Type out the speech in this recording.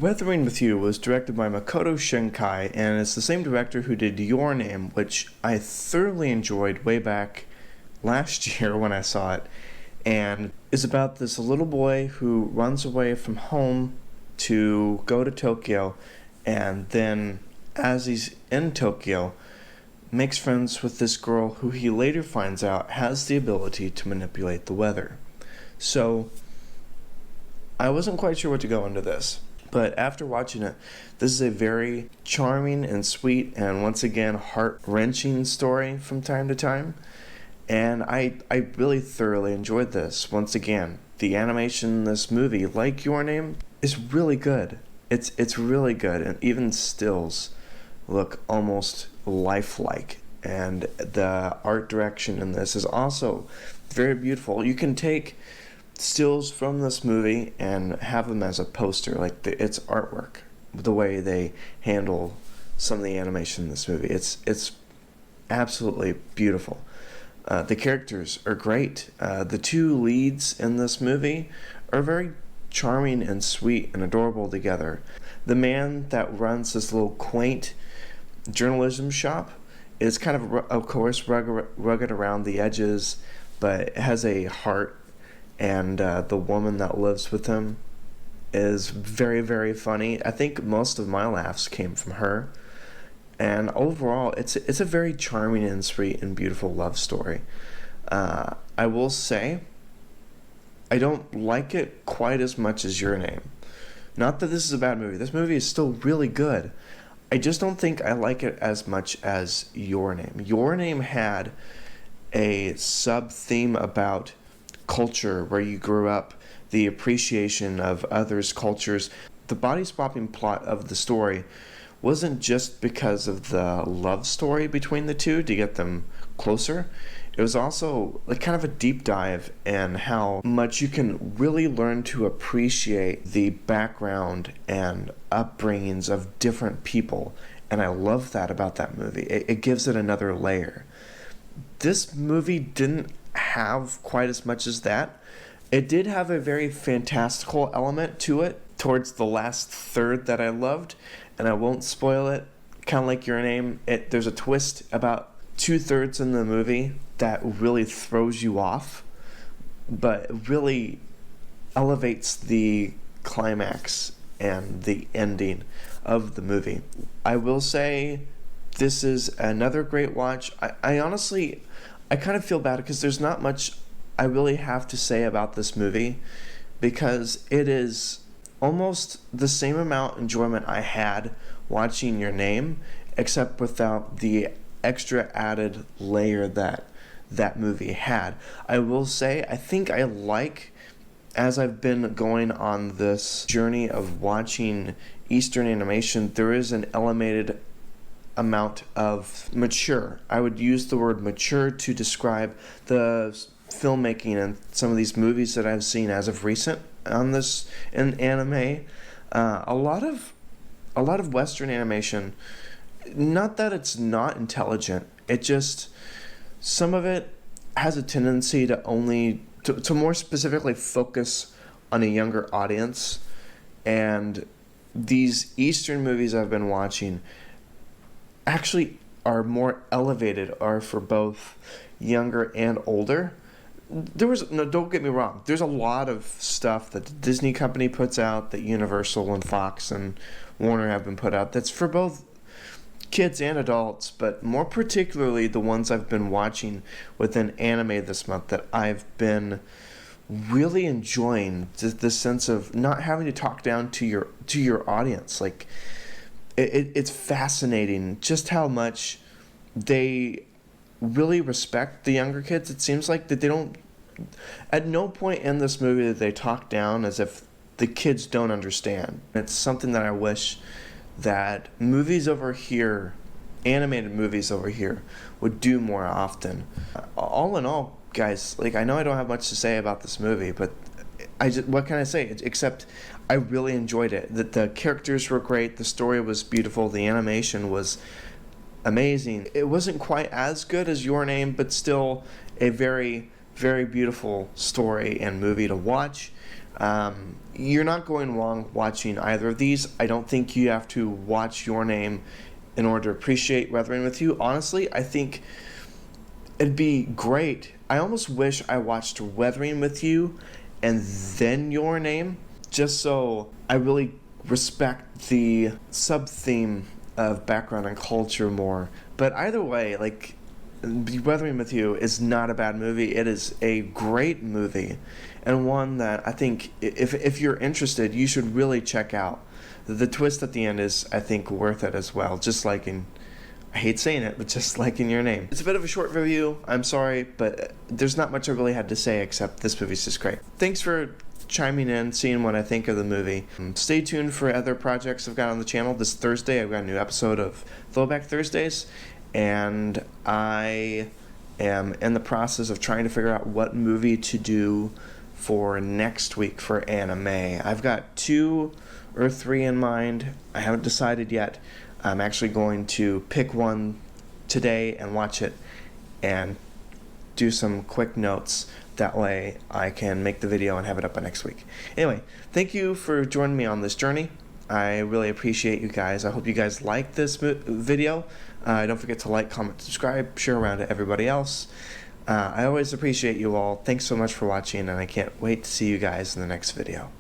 Weathering with You was directed by Makoto Shinkai, and it's the same director who did Your Name, which I thoroughly enjoyed way back last year when I saw it, and is about this little boy who runs away from home to go to Tokyo, and then as he's in Tokyo, makes friends with this girl who he later finds out has the ability to manipulate the weather. So, I wasn't quite sure what to go into this. But after watching it, this is a very charming and sweet and once again heart-wrenching story from time to time. And I really thoroughly enjoyed this. Once again, the animation in this movie, like Your Name, is really good. It's really good, and even stills look almost lifelike. And the art direction in this is also very beautiful. You can take stills from this movie and have them as a poster, like it's artwork. The way they handle some of the animation in this movie, it's absolutely beautiful. The characters are great. The two leads in this movie are very charming and sweet and adorable together. The man that runs this little quaint journalism shop is kind of course, rugged around the edges, but has a heart. And the woman that lives with him is very, very funny. I think most of my laughs came from her. And overall, it's a very charming and sweet and beautiful love story. I will say, I don't like it quite as much as Your Name. Not that this is a bad movie. This movie is still really good. I just don't think I like it as much as Your Name. Your Name had a sub-theme about culture, where you grew up, the appreciation of others' cultures. The body-swapping plot of the story wasn't just because of the love story between the two to get them closer. It was also like kind of a deep dive in how much you can really learn to appreciate the background and upbringings of different people. And I love that about that movie. It gives it another layer. This movie didn't have quite as much as that. It did have a very fantastical element to it towards the last third that I loved, and I won't spoil it. Kind of like Your Name, there's a twist about 2/3 in the movie that really throws you off, but really elevates the climax and the ending of the movie. I will say this is another great watch. I honestly, I kind of feel bad because there's not much I really have to say about this movie, because it is almost the same amount enjoyment I had watching Your Name, except without the extra added layer that movie had. I will say, I think I like, as I've been going on this journey of watching Eastern animation, there is an elevated amount of mature. I would use the word mature to describe the filmmaking and some of these movies that I've seen as of recent on this in anime. A lot of Western animation, not that it's not intelligent, it just, some of it has a tendency to more specifically focus on a younger audience. And these Eastern movies I've been watching actually are more elevated, are for both younger and older. Don't get me wrong, there's a lot of stuff that the Disney company puts out, that Universal and Fox and Warner have been put out, that's for both kids and adults, but more particularly the ones I've been watching within anime this month that I've been really enjoying, the sense of not having to talk down to your audience. Like, it's fascinating just how much they really respect the younger kids. It seems like that they don't, at no point in this movie did they talk down as if the kids don't understand. It's something that I wish that movies over here, animated movies over here, would do more often. All in all, guys, like, I know I don't have much to say about this movie, but what can I say? Except I really enjoyed it. The characters were great, the story was beautiful, the animation was amazing. It wasn't quite as good as Your Name, but still a very very beautiful story and movie to watch. You're not going wrong watching either of these. I don't think you have to watch Your Name in order to appreciate Weathering with You. Honestly, I think it'd be great. I almost wish I watched Weathering with You and then Your Name, just so I really respect the sub-theme of background and culture more. But either way, like, Weathering with You is not a bad movie. It is a great movie, and one that I think if you're interested, you should really check out. The twist at the end is, I think, worth it as well, just like in, I hate saying it, but just like in Your Name. It's a bit of a short review, I'm sorry, but there's not much I really had to say except this movie's just great. Thanks for chiming in, seeing what I think of the movie. Stay tuned for other projects I've got on the channel. This Thursday, I've got a new episode of Throwback Thursdays, and I am in the process of trying to figure out what movie to do for next week for anime. I've got 2 or 3 in mind. I haven't decided yet. I'm actually going to pick one today and watch it and do some quick notes. That way I can make the video and have it up by next week. Anyway, thank you for joining me on this journey. I really appreciate you guys. I hope you guys like this video. Don't forget to like, comment, subscribe, share around to everybody else. I always appreciate you all. Thanks so much for watching, and I can't wait to see you guys in the next video.